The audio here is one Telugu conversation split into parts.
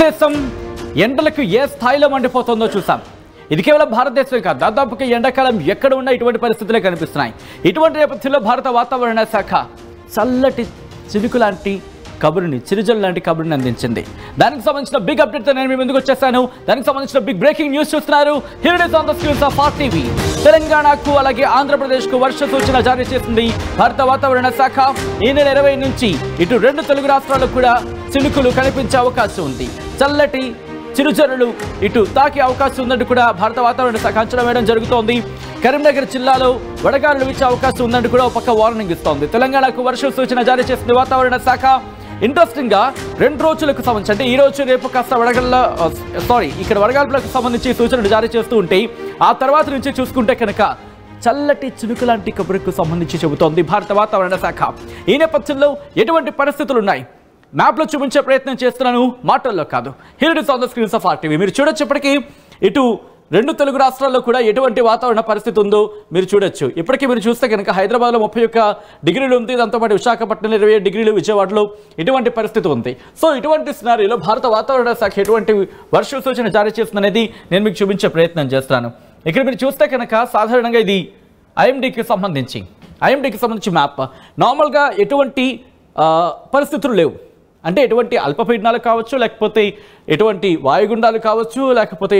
దేశం ఎండలకు ఏ స్థాయిలో మండిపోతుందో చూసాం. ఇది కేవలం భారతదేశమే కాదు, దాదాపుగా ఎండాకాలం ఎక్కడ ఉన్నా ఇటువంటి పరిస్థితులే కనిపిస్తున్నాయి. ఇటువంటి నేపథ్యంలో భారత వాతావరణ శాఖ చల్లటి చిలుకు లాంటి కబురుని, చిరుజల్ లాంటి కబురుని అందించింది. దానికి సంబంధించిన బిగ్ అప్డేట్ నేను మీ ముందుకు వచ్చేసాను. దానికి సంబంధించిన బిగ్ బ్రేకింగ్ న్యూస్ చూస్తున్నారు. Here it is on the screens of RTV. తెలంగాణకు అలాగే ఆంధ్రప్రదేశ్కు వర్ష సూచన జారీ చేసింది భారత వాతావరణ శాఖ. ఈ నెల 20 నుంచి ఇటు 2 తెలుగు రాష్ట్రాలకు కూడా చినుకులు కనిపించే అవకాశం ఉంది. చల్లటి చిరుజల్లులు ఇటు తాకే అవకాశం ఉందంటూ కూడా భారత వాతావరణ శాఖ అంచనా వేయడం జరుగుతోంది. కరీంనగర్ జిల్లాలో వడగాలులు వీచే అవకాశం ఉందంటూ కూడా ఒక పక్క వార్నింగ్ ఇస్తోంది. తెలంగాణకు వర్ష సూచన జారీ చేసింది వాతావరణ శాఖ. ఇంట్రెస్టింగ్ గా 2 రోజులకు సంబంధించి అంటే ఈ రోజు రేపు కాస్త ఇక్కడ వడగాల్పులకు సంబంధించి సూచనలు జారీ చేస్తూ ఉంటే ఆ తర్వాత నుంచి చూసుకుంటే కనుక చల్లటి చినుకు లాంటి కబురుకు సంబంధించి చెబుతోంది భారత వాతావరణ శాఖ. ఈ నేపథ్యంలో ఎటువంటి పరిస్థితులు ఉన్నాయి మ్యాప్లో చూపించే ప్రయత్నం చేస్తున్నాను, మాటల్లో కాదు. Here it is on the screens of RTV. మీరు చూడొచ్చు, ఇప్పటికీ ఇటు 2 తెలుగు రాష్ట్రాల్లో కూడా ఎటువంటి వాతావరణ పరిస్థితి ఉందో మీరు చూడొచ్చు. ఇప్పటికీ మీరు చూస్తే కనుక హైదరాబాద్లో 31 డిగ్రీలు ఉంది, దాంతోపాటు విశాఖపట్నంలో 27 డిగ్రీలు, విజయవాడలో ఇటువంటి పరిస్థితి ఉంది. సో ఇటువంటి సినారీలో భారత వాతావరణ శాఖ ఎటువంటి వర్ష సూచన జారీ చేస్తుందనేది నేను మీకు చూపించే ప్రయత్నం చేస్తాను. ఇక్కడ మీరు చూస్తే కనుక సాధారణంగా ఇది IMDకి సంబంధించి మ్యాప్. నార్మల్గా ఎటువంటి పరిస్థితులు లేవు, అంటే ఎటువంటి అల్పపీడనాలు కావచ్చు, లేకపోతే ఎటువంటి వాయుగుండాలు కావచ్చు, లేకపోతే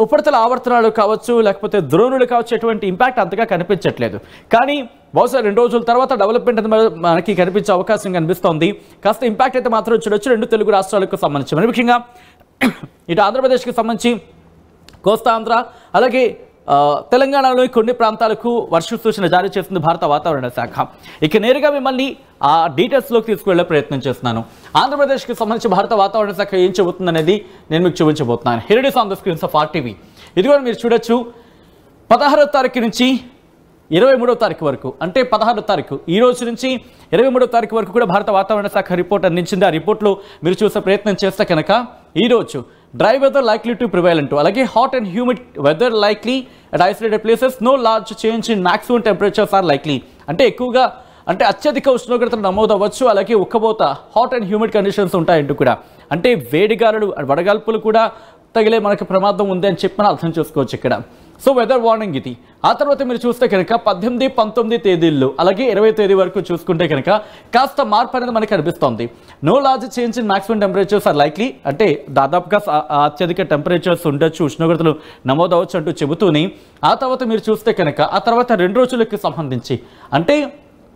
ఉపరితల ఆవర్తనాలు కావచ్చు, లేకపోతే ద్రోణులు కావచ్చు, ఎటువంటి ఇంపాక్ట్ అంతగా కనిపించట్లేదు. కానీ బహుశా 2 రోజుల తర్వాత డెవలప్మెంట్ మనకి కనిపించే అవకాశం కనిపిస్తోంది. కాస్త ఇంపాక్ట్ అయితే మాత్రం చూడొచ్చు 2 తెలుగు రాష్ట్రాలకు సంబంధించి. మరి ముఖ్యంగా ఇటు ఆంధ్రప్రదేశ్కి సంబంధించి కోస్తాంధ్ర అలాగే తెలంగాణలోని కొన్ని ప్రాంతాలకు వర్ష సూచన జారీ చేస్తుంది భారత వాతావరణ శాఖ. ఇక నేరుగా మిమ్మల్ని ఆ డీటెయిల్స్లోకి తీసుకువెళ్ళే ప్రయత్నం చేస్తున్నాను. ఆంధ్రప్రదేశ్కి సంబంధించి భారత వాతావరణ శాఖ ఏం చెబుతుందనేది నేను మీకు చూపించబోతున్నాను. Here it is on the screens of RTV. ఇది కూడా మీరు చూడొచ్చు. 16వ తారీఖు నుంచి 23వ తారీఖు వరకు, అంటే 16వ తారీఖు ఈ రోజు నుంచి 23వ తారీఖు వరకు కూడా భారత వాతావరణ శాఖ రిపోర్ట్ అందించింది. ఆ రిపోర్ట్లో మీరు చూసే ప్రయత్నం చేస్తే కనుక ఈరోజు dry weather likely to prevail అంటూ, అలాగే hot and humid weather likely at isolated places, no large change in maximum temperatures are likely. అంటే ఎక్కువగా అంటే అత్యధిక ఉష్ణోగ్రతలు నమోదు అవ్వచ్చు, అలాగే ఉక్కబోత హాట్ అండ్ హ్యూమిడ్ కండిషన్స్ ఉంటాయంటూ కూడా, అంటే వేడిగాలులు వడగాల్పులు కూడా తగిలే మనకి ప్రమాదం ఉంది అని చెప్పి మనం అర్థం చేసుకోవచ్చు ఇక్కడ. సో వెదర్ వార్నింగ్ ఇది. ఆ తర్వాత మీరు చూస్తే కనుక 18, 19 తేదీల్లో అలాగే 20వ తేదీ వరకు చూసుకుంటే కనుక కాస్త మార్పు అనేది మనకు కనిపిస్తోంది. No large change in maximum temperatures are likely, అంటే దాదాపుగా అత్యధిక టెంపరేచర్స్ ఉండొచ్చు, ఉష్ణోగ్రతలు నమోదవచ్చు అంటూ చెబుతూనే ఆ తర్వాత మీరు చూస్తే కనుక ఆ తర్వాత 2 రోజులకి సంబంధించి అంటే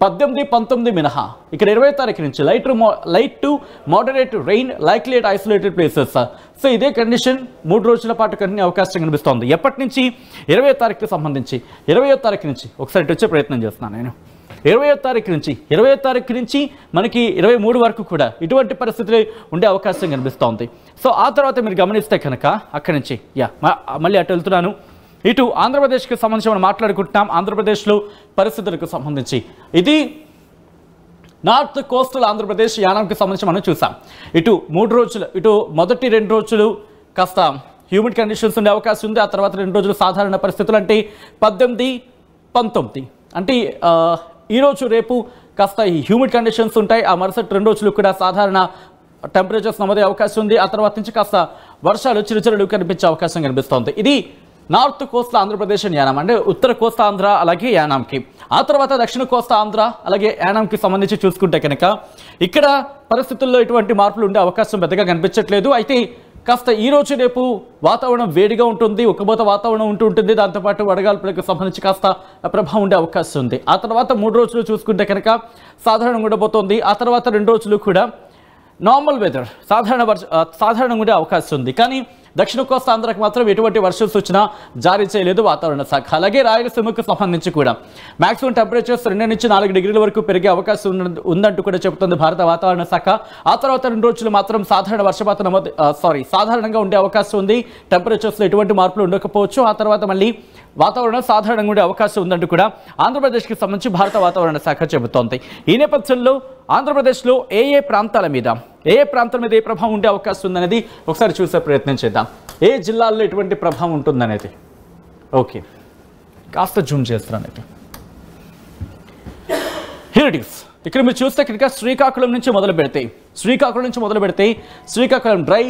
18, 19 మినహా ఇక్కడ 20వ తారీఖు నుంచి light to moderate rain likely at isolated places. So ఇదే కండిషన్ 3 రోజుల పాటు కంటిన్యూ అవకాశం కనిపిస్తోంది. ఎప్పటి నుంచి 20వ తారీఖుకి సంబంధించి 20వ తారీఖు నుంచి ఒకసారి వచ్చే ప్రయత్నం చేస్తున్నాను నేను. 20వ తారీఖు నుంచి మనకి 23 వరకు కూడా ఇటువంటి పరిస్థితులు ఉండే అవకాశం కనిపిస్తోంది. సో ఆ తర్వాత మీరు గమనిస్తే కనుక అక్కడి నుంచి మళ్ళీ అటు వెళ్తున్నాను. ఇటు ఆంధ్రప్రదేశ్కి సంబంధించి మనం మాట్లాడుకుంటున్నాం. ఆంధ్రప్రదేశ్లో పరిస్థితులకు సంబంధించి ఇది నార్త్ కోస్టల్ ఆంధ్రప్రదేశ్ యానాంకి సంబంధించి మనం చూసాం. ఇటు 3 రోజులు, ఇటు మొదటి 2 రోజులు కాస్త హ్యూమిడ్ కండిషన్స్ ఉండే అవకాశం ఉంది. ఆ తర్వాత 2 రోజులు సాధారణ పరిస్థితులు, అంటే 18, 19 అంటే ఈరోజు రేపు కాస్త హ్యూమిడ్ కండిషన్స్ ఉంటాయి. ఆ మరుసటి 2 రోజులు కూడా సాధారణ టెంపరేచర్స్ నమోదే అవకాశం ఉంది. ఆ తర్వాత నుంచి కాస్త వర్షాలు చిరుచరులు కనిపించే అవకాశం కనిపిస్తోంది. ఇది నార్త్ కోస్తా ఆంధ్రప్రదేశ్ యానాం, అంటే ఉత్తర కోస్తా ఆంధ్ర అలాగే యానాంకి. ఆ తర్వాత దక్షిణ కోస్తా ఆంధ్ర అలాగే యానాంకి సంబంధించి చూసుకుంటే కనుక ఇక్కడ పరిస్థితుల్లో ఎటువంటి మార్పులు ఉండే అవకాశం పెద్దగా కనిపించట్లేదు. అయితే కాస్త ఈ రోజు రేపు వాతావరణం వేడిగా ఉంటుంది, ఉక్కబోత వాతావరణం ఉంటుంది. దాంతోపాటు వడగాల్పులకు సంబంధించి కాస్త ప్రభావం ఉండే అవకాశం ఉంది. ఆ తర్వాత 3 రోజులు చూసుకుంటే కనుక సాధారణంగా ఉండబోతోంది. ఆ తర్వాత 2 రోజులు కూడా నార్మల్ వెదర్ సాధారణంగా ఉండే అవకాశం ఉంది. కానీ దక్షిణ కోస్తా ఆంధ్రాకి మాత్రం ఎటువంటి వర్ష సూచన జారీ చేయలేదు వాతావరణ శాఖ. అలాగే రాయలసీమకు సంబంధించి కూడా మాక్సిమం టెంపరేచర్స్ 2 నుంచి 4 డిగ్రీల వరకు పెరిగే అవకాశం ఉందంటూ కూడా చెబుతుంది భారత వాతావరణ శాఖ. ఆ తర్వాత 2 రోజులు మాత్రం సాధారణంగా ఉండే అవకాశం ఉంది. టెంపరేచర్స్లో ఎటువంటి మార్పులు ఉండకపోవచ్చు. ఆ తర్వాత మళ్ళీ వాతావరణం సాధారణంగా ఉండే అవకాశం ఉందంటూ కూడా ఆంధ్రప్రదేశ్కి సంబంధించి భారత వాతావరణ శాఖ చెబుతోంది. ఈ నేపథ్యంలో ఆంధ్రప్రదేశ్లో ఏ ప్రాంతాల మీద ఏ ప్రభావం ఉండే అవకాశం ఉందనేది ఒకసారి చూసే ప్రయత్నం చేద్దాం. ఏ జిల్లాల్లో ఎటువంటి ప్రభావం ఉంటుందనేది. ఓకే, కాస్త జూమ్ చేస్తున్నాను. Here it is. ఇక్కడ మీరు చూస్తే కనుక శ్రీకాకుళం నుంచి మొదలు పెడితే శ్రీకాకుళం డ్రై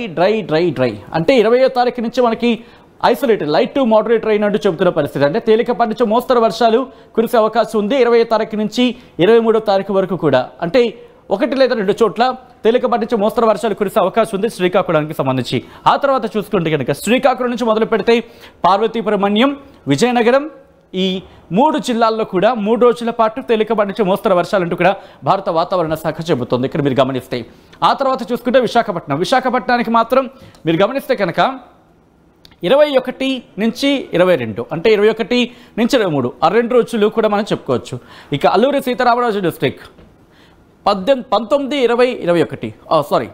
అంటే 20వ తారీఖు నుంచి మనకి isolated light to moderate rain అంటూ చెబుతున్న పరిస్థితి. అంటే తేలికపాటి నుంచి మోస్తరు వర్షాలు కురిసే అవకాశం ఉంది 20వ తారీఖు నుంచి 23వ తారీఖు వరకు కూడా. అంటే 1 లేదా 2 చోట్ల తేలికపాటి నుంచి మోస్తరు వర్షాలు కురిసే అవకాశం ఉంది శ్రీకాకుళానికి సంబంధించి. ఆ తర్వాత చూసుకుంటే కనుక శ్రీకాకుళం నుంచి మొదలు పెడితే పార్వతీపురం, మన్యం, విజయనగరం ఈ 3 జిల్లాల్లో కూడా 3 రోజుల పాటు తేలికపాటి నుంచి మోస్తరు వర్షాలంటూ కూడా భారత వాతావరణ శాఖ చెబుతోంది. ఇక్కడ మీరు గమనిస్తే ఆ తర్వాత చూసుకుంటే విశాఖపట్నానికి మాత్రం మీరు గమనిస్తే కనుక 21 నుంచి 22 అంటే 21 నుంచి 23 ఆ 2 రోజులు కూడా మనం చెప్పుకోవచ్చు. ఇక Alluri Sitaramaraju district 19, 20, 21 sorry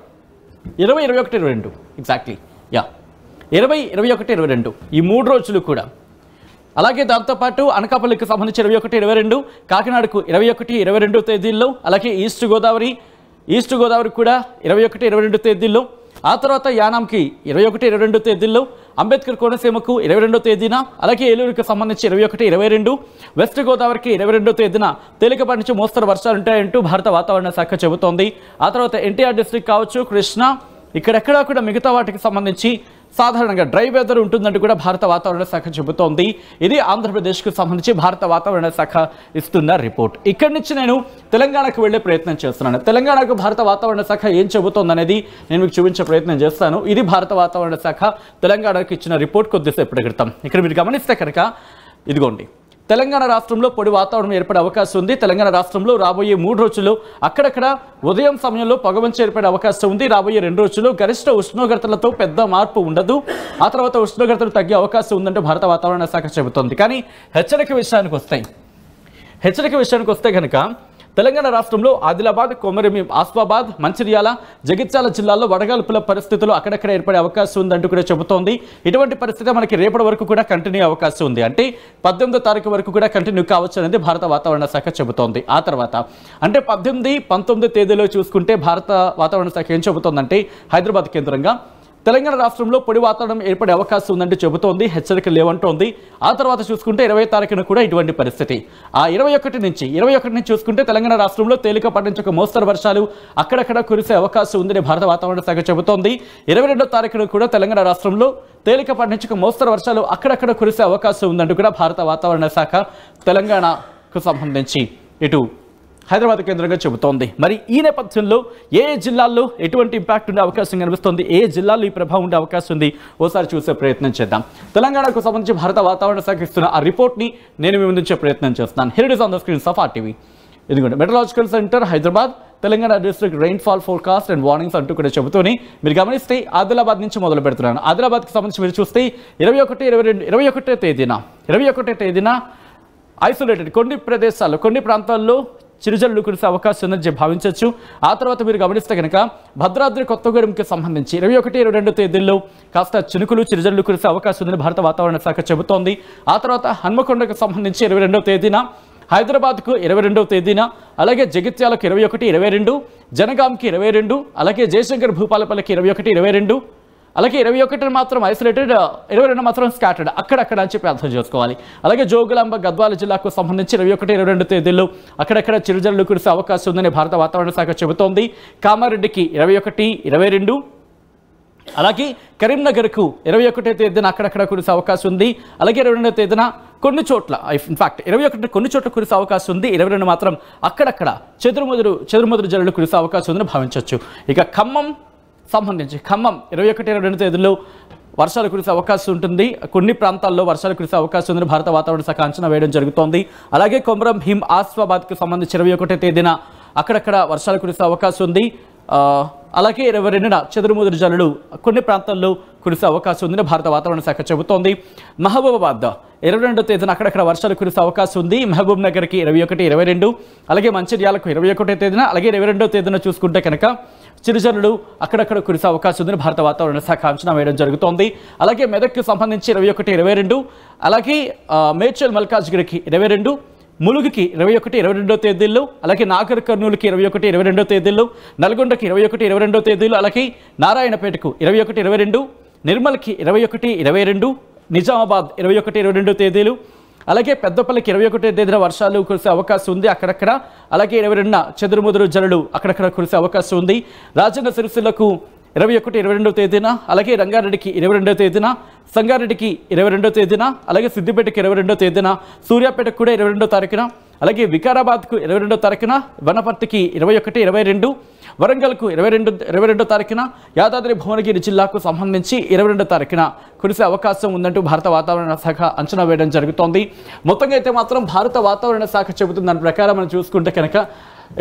20, 21, 22 exactly 20, 21, 22 ఈ 3 రోజులు కూడా. అలాగే దాంతోపాటు అనకాపల్లికి సంబంధించి 21, 22, కాకినాడకు 21, 22 తేదీల్లో, అలాగే ఈస్ట్ గోదావరి కూడా 21, 22 తేదీల్లో. ఆ తర్వాత యానాంకి 21, 22 తేదీల్లో, అంబేద్కర్ కోనసీమకు 22వ తేదీన, అలాగే ఏలూరుకి సంబంధించి 21, 22, వెస్ట్ గోదావరికి 22వ తేదీన తేలికపాటి నుంచి మోస్తరు వర్షాలు ఉంటాయంటూ భారత వాతావరణ శాఖ చెబుతోంది. ఆ తర్వాత ఎన్టీఆర్ డిస్ట్రిక్ట్ కావచ్చు, కృష్ణా ఇక్కడెక్కడా కూడా మిగతా వాటికి సంబంధించి సాధారణంగా డ్రై వెదర్ ఉంటుందంటూ కూడా భారత వాతావరణ శాఖ చెబుతోంది. ఇది ఆంధ్రప్రదేశ్కు సంబంధించి భారత వాతావరణ శాఖ ఇస్తున్న రిపోర్ట్. ఇక్కడి నుంచి నేను తెలంగాణకు వెళ్ళే ప్రయత్నం చేస్తున్నాను. తెలంగాణకు భారత వాతావరణ శాఖ ఏం చెబుతోంది అనేది నేను మీకు చూపించే ప్రయత్నం చేస్తాను. ఇది భారత వాతావరణ శాఖ తెలంగాణకు ఇచ్చిన రిపోర్ట్ కొద్దిసేపటి క్రితం. ఇక్కడ మీరు గమనిస్తే కనుక ఇదిగోండి, తెలంగాణ రాష్ట్రంలో పొడి వాతావరణం ఏర్పడే అవకాశం ఉంది. తెలంగాణ రాష్ట్రంలో రాబోయే 3 రోజుల్లో అక్కడక్కడ ఉదయం సమయంలో పొగమంచు ఏర్పడే అవకాశం ఉంది. రాబోయే 2 రోజుల్లో గరిష్ట ఉష్ణోగ్రతలతో పెద్ద మార్పు ఉండదు. ఆ తర్వాత ఉష్ణోగ్రతలు తగ్గే అవకాశం ఉందంటే భారత వాతావరణ శాఖ చెబుతోంది. కానీ హెచ్చరిక విషయానికి వస్తే కనుక తెలంగాణ రాష్ట్రంలో ఆదిలాబాద్, కొమరంభీం, ఆసిఫాబాద్, మంచిర్యాల, జగిత్యాల జిల్లాల్లో వడగాల్పుల పరిస్థితులు అక్కడక్కడ ఏర్పడే అవకాశం ఉందంటూ కూడా చెబుతోంది. ఇటువంటి పరిస్థితి మనకి రేపటి వరకు కూడా కంటిన్యూ అవకాశం ఉంది. అంటే 18వ తారీఖు వరకు కూడా కంటిన్యూ కావచ్చు అనేది భారత వాతావరణ శాఖ చెబుతోంది. ఆ తర్వాత అంటే 18, 19 తేదీలో చూసుకుంటే భారత వాతావరణ శాఖ ఏం చెబుతోందంటే హైదరాబాద్ కేంద్రంగా తెలంగాణ రాష్ట్రంలో పొడి వాతావరణం ఏర్పడే అవకాశం ఉందంటే చెబుతోంది, హెచ్చరికలు లేవంటోంది. ఆ తర్వాత చూసుకుంటే 20వ తారీఖున కూడా ఇటువంటి పరిస్థితి. ఆ 21 నుంచి చూసుకుంటే తెలంగాణ రాష్ట్రంలో తేలికపాటి నుంచి ఒక మోస్తరు వర్షాలు అక్కడక్కడ కురిసే అవకాశం ఉందని భారత వాతావరణ శాఖ చెబుతోంది. 22వ తారీఖున కూడా తెలంగాణ రాష్ట్రంలో తేలికపాటి నుంచి ఒక మోస్తరు వర్షాలు అక్కడక్కడ కురిసే అవకాశం ఉందంటూ కూడా భారత వాతావరణ శాఖ తెలంగాణకు సంబంధించి ఇటు హైదరాబాద్ కేంద్రంగా చెబుతోంది. మరి ఈ నేపథ్యంలో ఏ జిల్లాల్లో ఎటువంటి ఇంపాక్ట్ ఉండే అవకాశం కనిపిస్తుంది, ఏ జిల్లాల్లో ఈ ప్రభావం ఉండే అవకాశం ఉంది, ఓసారి చూసే ప్రయత్నం చేద్దాం. తెలంగాణకు సంబంధించి భారత వాతావరణ శాఖ ఇస్తున్న ఆ రిపోర్ట్ని నేను మీ ముందుంచే ప్రయత్నం చేస్తున్నాను. Here it is on the screens of RTV. ఇదిగోండి, metrological centre Hyderabad, Telangana district rainfall forecast and warnings అంటూ కూడా చెబుతూనే మీరు గమనిస్తే ఆదిలాబాద్ నుంచి మొదలు పెడుతున్నాను. ఆదిలాబాద్కి సంబంధించి మీరు చూస్తే 21 తేదీన ఐసోలేటెడ్ కొన్ని ప్రదేశాల్లో, కొన్ని ప్రాంతాల్లో చిరుజల్లు కురిసే అవకాశం ఉందని భావించవచ్చు. ఆ తర్వాత మీరు గమనిస్తే కనుక భద్రాద్రి కొత్తగూడెంకి సంబంధించి 21, 22 తేదీల్లో కాస్త చిరుజల్లు కురిసే అవకాశం ఉందని భారత వాతావరణ శాఖ చెబుతోంది. ఆ తర్వాత హన్మకొండకు సంబంధించి 22వ తేదీన, హైదరాబాద్కు 22వ తేదీన, అలాగే జగిత్యాలకు 21, 22, జనగాంకి 22, అలాగే జయశంకర్ భూపాలపల్లికి 21, 22, అలాగే 21 మాత్రం ఐసోలేటెడ్, 22 మాత్రం స్కాటర్డ్ అక్కడక్కడ అని చెప్పి అర్థం చేసుకోవాలి. అలాగే జోగులాంబ, గద్వాల జిల్లాకు సంబంధించి 21, 22 తేదీల్లో అక్కడక్కడ చిరుజల్లు కురిసే అవకాశం ఉందని భారత వాతావరణ శాఖ చెబుతోంది. కామారెడ్డికి 21, 22, అలాగే కరీంనగర్కు 21 తేదీన అక్కడక్కడ కురిసే అవకాశం ఉంది. అలాగే 22 తేదీన కొన్ని చోట్ల, ఇన్ఫాక్ట్ 21 కొన్ని చోట్ల కురిసే అవకాశం ఉంది. 22 మాత్రం అక్కడక్కడ చెదురుమదురు జల్లులు కురిసే అవకాశం ఉందని భావించవచ్చు. ఇక ఖమ్మం 21, 22 తేదీల్లో వర్షాలు కురిసే అవకాశం ఉంటుంది. కొన్ని ప్రాంతాల్లో వర్షాలు కురిసే అవకాశం ఉందని భారత వాతావరణ శాఖ అంచనా వేయడం జరుగుతోంది. అలాగే కొమరంభీం, ఆసిఫాబాద్కి సంబంధించి 21 తేదీన అక్కడక్కడ వర్షాలు కురిసే అవకాశం ఉంది. అలాగే 22న చెదురుమదురు జల్లులు కొన్ని ప్రాంతాల్లో కురిసే అవకాశం ఉందని భారత వాతావరణ శాఖ చెబుతోంది. మహబూబాబాద్ 22 తేదీన అక్కడక్కడ వర్షాలు కురిసే అవకాశం ఉంది. మహబూబ్ నగర్కి 21, 22, అలాగే మంచిర్యాలకు 21 తేదీన, అలాగే 22వ తేదీన చూసుకుంటే కనుక చిరుజల్లులు అక్కడక్కడ కురిసే అవకాశం ఉందని భారత వాతావరణ శాఖ అంచనా వేయడం జరుగుతోంది. అలాగే మెదక్కి సంబంధించి 21, 22, అలాగే మేడ్చల్ మల్కాజ్గిరికి 22, ములుగుకి 21, 22 తేదీల్లో, అలాగే నాగర్ కర్నూలుకి 21, 22 తేదీల్లో, నల్గొండకి 21, 22 తేదీలు, అలాగే నారాయణపేటకు 21, 22, నిర్మల్కి 21, 22, నిజామాబాద్ 21, 22 తేదీలు, అలాగే పెద్దపల్లికి 21వ తేదీన వర్షాలు కురిసే అవకాశం ఉంది అక్కడక్కడ. అలాగే 22న చెదురుముదురు జల్లులు అక్కడక్కడ కురిసే అవకాశం ఉంది. రాజన్న సిరిసిల్లకు 21, 22వ తేదీన, అలాగే రంగారెడ్డికి 22వ తేదీన, సంగారెడ్డికి 22వ తేదీన, అలాగే సిద్దిపేటకి 22వ తేదీన, సూర్యాపేటకు కూడా 22వ తారీఖున, అలాగే వికారాబాద్కు 22వ తారీఖున, వనపర్తికి 21, 22, వరంగల్కు 22వ తారీఖున, యాదాద్రి భువనగిరి జిల్లాకు సంబంధించి 22వ తారీఖున కురిసే అవకాశం ఉందంటూ భారత వాతావరణ శాఖ అంచనా వేయడం జరుగుతోంది. మొత్తంగా అయితే మాత్రం భారత వాతావరణ శాఖ చెబుతున్న దాని ప్రకారం మనం చూసుకుంటే కనుక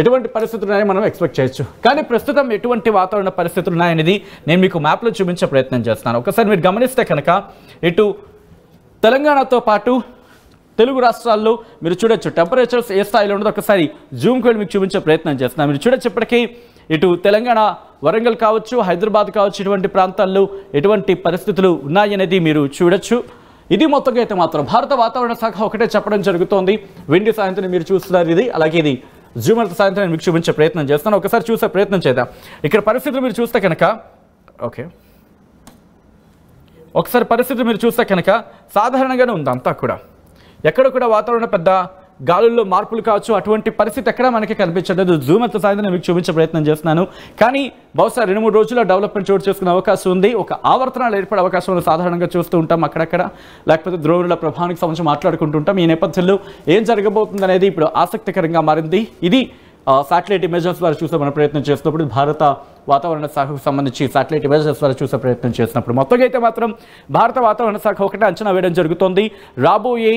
ఎటువంటి పరిస్థితులు ఉన్నాయని మనం ఎక్స్పెక్ట్ చేయొచ్చు. కానీ ప్రస్తుతం ఎటువంటి వాతావరణ పరిస్థితులు ఉన్నాయనేది నేను మీకు మ్యాప్లో చూపించే ప్రయత్నం చేస్తున్నాను. ఒకసారి మీరు గమనిస్తే కనుక ఇటు తెలంగాణతో పాటు తెలుగు రాష్ట్రాల్లో మీరు చూడొచ్చు టెంపరేచర్స్ ఏ స్థాయిలో ఉండదో ఒకసారి జూమ్కి వెళ్ళి మీకు చూపించే ప్రయత్నం చేస్తున్నాను. మీరు చూడొచ్చు ఇప్పటికీ ఇటు తెలంగాణ వరంగల్ కావచ్చు, హైదరాబాద్ కావచ్చు, ఇటువంటి ప్రాంతాల్లో ఎటువంటి పరిస్థితులు ఉన్నాయనేది మీరు చూడొచ్చు. ఇది మొత్తంగా అయితే మాత్రం భారత వాతావరణ శాఖ ఒకటే చెప్పడం జరుగుతోంది. విండి సాయంత్రం మీరు చూస్తున్నారు ఇది, అలాగే ఇది జూమర్ సాయంత్రం నేను మీకు చూపించే ప్రయత్నం చేస్తాను. ఒకసారి చూసే ప్రయత్నం చేద్దాం. ఇక్కడ పరిస్థితులు మీరు చూస్తే కనుక ఒకసారి పరిస్థితులు మీరు చూస్తే కనుక సాధారణంగానే ఉంది అంతా కూడా. ఎక్కడ కూడా వాతావరణ పెద్ద గాలుల్లో మార్పులు కావచ్చు అటువంటి పరిస్థితి ఎక్కడ మనకి కనిపించలేదు. జూమ్ అంత సాయంత్రం నేను మీకు చూపించే ప్రయత్నం చేస్తున్నాను. కానీ బహుశా 2-3 రోజుల్లో డెవలప్మెంట్ చోటు చేసుకునే అవకాశం ఉంది. ఒక ఆవర్తనాలు ఏర్పడే అవకాశం సాధారణంగా చూస్తూ ఉంటాం అక్కడక్కడ, లేకపోతే ద్రోణుల ప్రభావానికి సంబంధించి మాట్లాడుకుంటుంటాం. ఈ నేపథ్యంలో ఏం జరగబోతుంది అనేది ఇప్పుడు ఆసక్తికరంగా మారింది. ఇది శాటిలైట్ ఇమేజెస్ ద్వారా చూసే మన ప్రయత్నం చేసినప్పుడు, భారత వాతావరణ శాఖకు సంబంధించి శాటిలైట్ ఇమేజెస్ ద్వారా చూసే ప్రయత్నం చేసినప్పుడు మొత్తంగా అయితే మాత్రం భారత వాతావరణ శాఖ ఒకటే అంచనా వేయడం జరుగుతోంది. రాబోయే